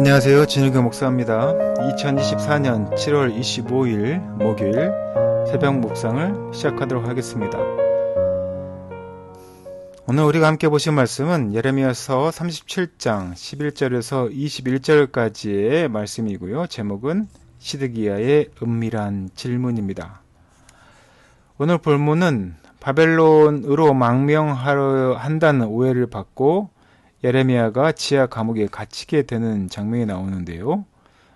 안녕하세요. 진일교 목사입니다. 2024년 7월 25일 목요일 새벽 묵상을 시작하도록 하겠습니다. 오늘 우리가 함께 보실 말씀은 예레미야서 37장 11절에서 21절까지의 말씀이고요. 제목은 시드기야의 은밀한 질문입니다. 오늘 본문은 바벨론으로 망명하려 한다는 오해를 받고 예레미야가 지하 감옥에 갇히게 되는 장면이 나오는데요.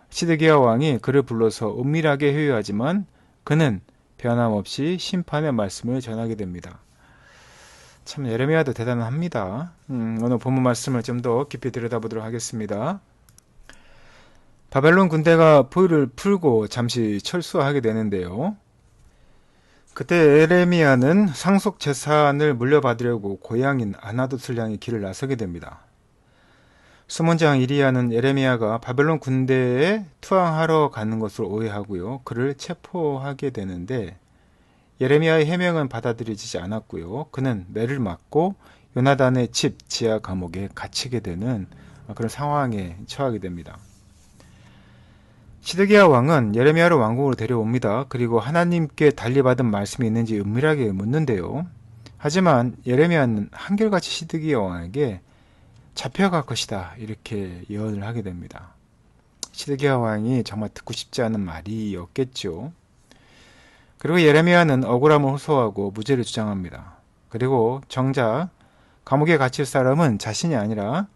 시드기야 왕이 그를 불러서 은밀하게 회유하지만 그는 변함없이 심판의 말씀을 전하게 됩니다. 참 예레미야도 대단합니다. 오늘 본문 말씀을 좀 더 깊이 들여다보도록 하겠습니다. 바벨론 군대가 포위를 풀고 잠시 철수하게 되는데요. 그때 예레미야는 상속 재산을 물려받으려고 고향인 아나돗을 향해 길을 나서게 됩니다. 수문장 이리야는 예레미야가 바벨론 군대에 투항하러 가는 것을 오해하고요. 그를 체포하게 되는데 예레미야의 해명은 받아들여지지 않았고요. 그는 매를 맞고 요나단의 집 지하 감옥에 갇히게 되는 그런 상황에 처하게 됩니다. 시드기야 왕은 예레미야를 왕궁으로 데려옵니다. 그리고 하나님께 달리받은 말씀이 있는지 은밀하게 묻는데요. 하지만 예레미야는 한결같이 시드기야 왕에게 잡혀갈 것이다 이렇게 예언을 하게 됩니다. 시드기야 왕이 정말 듣고 싶지 않은 말이었겠죠. 그리고 예레미야는 억울함을 호소하고 무죄를 주장합니다. 그리고 정작 감옥에 갇힐 사람은 자신이 아니라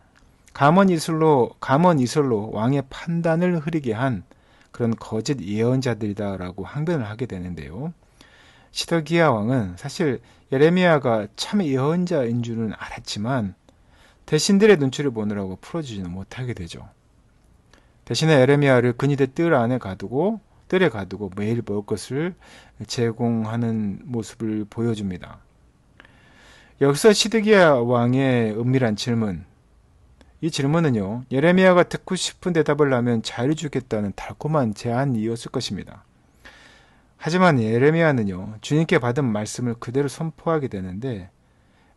감언 이슬로 왕의 판단을 흐리게 한 그런 거짓 예언자들이다라고 항변을 하게 되는데요. 시드기야 왕은 사실 예레미야가 참 예언자인 줄은 알았지만 대신들의 눈치를 보느라고 풀어주지는 못하게 되죠. 대신에 예레미야를 근위대 뜰에 가두고 매일 먹을 것을 제공하는 모습을 보여줍니다. 여기서 시드기야 왕의 은밀한 질문, 이 질문은요, 예레미야가 듣고 싶은 대답을 하면 자유를 주겠다는 달콤한 제안이었을 것입니다. 하지만 예레미야는요, 주님께 받은 말씀을 그대로 선포하게 되는데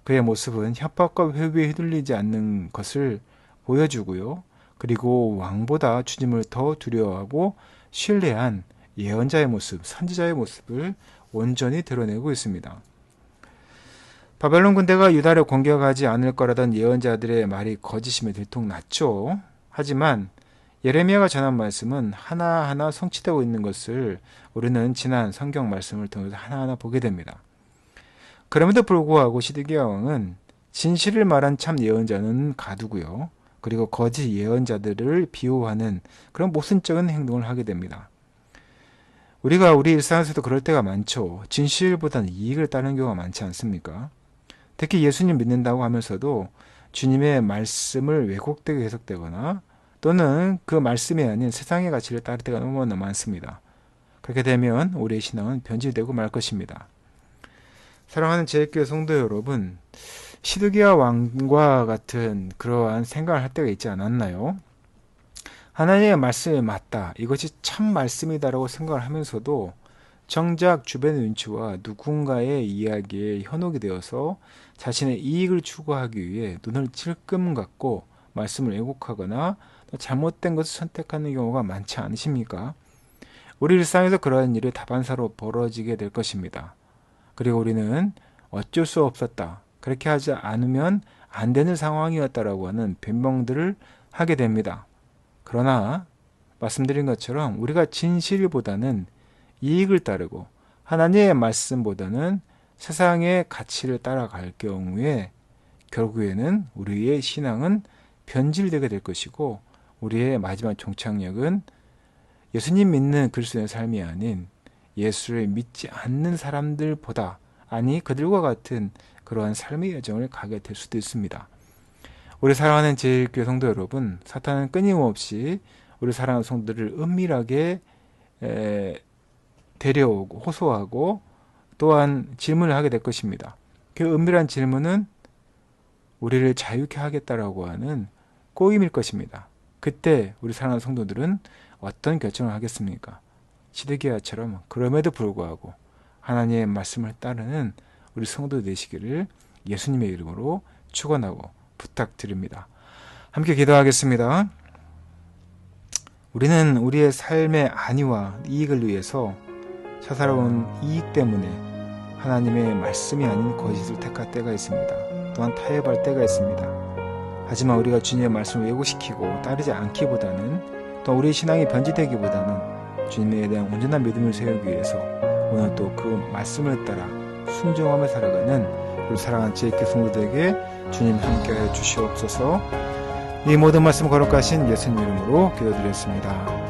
그의 모습은 협박과 회유에 휘둘리지 않는 것을 보여주고요. 그리고 왕보다 주님을 더 두려워하고 신뢰한 예언자의 모습, 선지자의 모습을 온전히 드러내고 있습니다. 바벨론 군대가 유다를 공격하지 않을 거라던 예언자들의 말이 거짓임에 들통났죠. 하지만 예레미야가 전한 말씀은 하나하나 성취되고 있는 것을 우리는 지난 성경 말씀을 통해서 하나하나 보게 됩니다. 그럼에도 불구하고 시드기야 왕은 진실을 말한 참 예언자는 가두고요. 그리고 거짓 예언자들을 비호하는 그런 모순적인 행동을 하게 됩니다. 우리가 우리 일상에서도 그럴 때가 많죠. 진실보다는 이익을 따르는 경우가 많지 않습니까? 특히 예수님 믿는다고 하면서도 주님의 말씀을 왜곡되게 해석되거나 또는 그 말씀이 아닌 세상의 가치를 따를 때가 너무나 많습니다. 그렇게 되면 우리의 신앙은 변질되고 말 것입니다. 사랑하는 제일교회 성도 여러분, 시드기야 왕과 같은 그러한 생각을 할 때가 있지 않았나요? 하나님의 말씀이 맞다, 이것이 참 말씀이다라고 생각을 하면서도 정작 주변의 눈치와 누군가의 이야기에 현혹이 되어서 자신의 이익을 추구하기 위해 눈을 찔끔 감고 말씀을 왜곡하거나 잘못된 것을 선택하는 경우가 많지 않으십니까? 우리 일상에서 그러한 일이 다반사로 벌어지게 될 것입니다. 그리고 우리는 어쩔 수 없었다, 그렇게 하지 않으면 안 되는 상황이었다라고 하는 변명들을 하게 됩니다. 그러나 말씀드린 것처럼 우리가 진실보다는 이익을 따르고 하나님의 말씀보다는 세상의 가치를 따라갈 경우에 결국에는 우리의 신앙은 변질되게 될 것이고 우리의 마지막 종착역은 예수님 믿는 그리스도의 삶이 아닌 예수를 믿지 않는 사람들보다, 아니 그들과 같은 그러한 삶의 여정을 가게 될 수도 있습니다. 우리 사랑하는 제일교회 성도 여러분, 사탄은 끊임없이 우리 사랑하는 성도들을 은밀하게 데려오고 호소하고 또한 질문을 하게 될 것입니다. 그 은밀한 질문은 우리를 자유케 하겠다라고 하는 꼬임일 것입니다. 그때 우리 사랑하는 성도들은 어떤 결정을 하겠습니까? 시드기야처럼 그럼에도 불구하고 하나님의 말씀을 따르는 우리 성도 되시기를 예수님의 이름으로 축원하고 부탁드립니다. 함께 기도하겠습니다. 우리는 우리의 삶의 안위와 이익을 위해서 사사로운 이익 때문에 하나님의 말씀이 아닌 거짓을 택할 때가 있습니다. 또한 타협할 때가 있습니다. 하지만 우리가 주님의 말씀을 왜곡시키고 따르지 않기보다는, 또 우리의 신앙이 변질되기보다는 주님에 대한 온전한 믿음을 세우기 위해서 오늘 또 그 말씀을 따라 순종하며 살아가는 우리 사랑하는 JK 성도들에게 주님 함께하여 주시옵소서. 이 모든 말씀 거룩하신 예수님 이름으로 기도드렸습니다.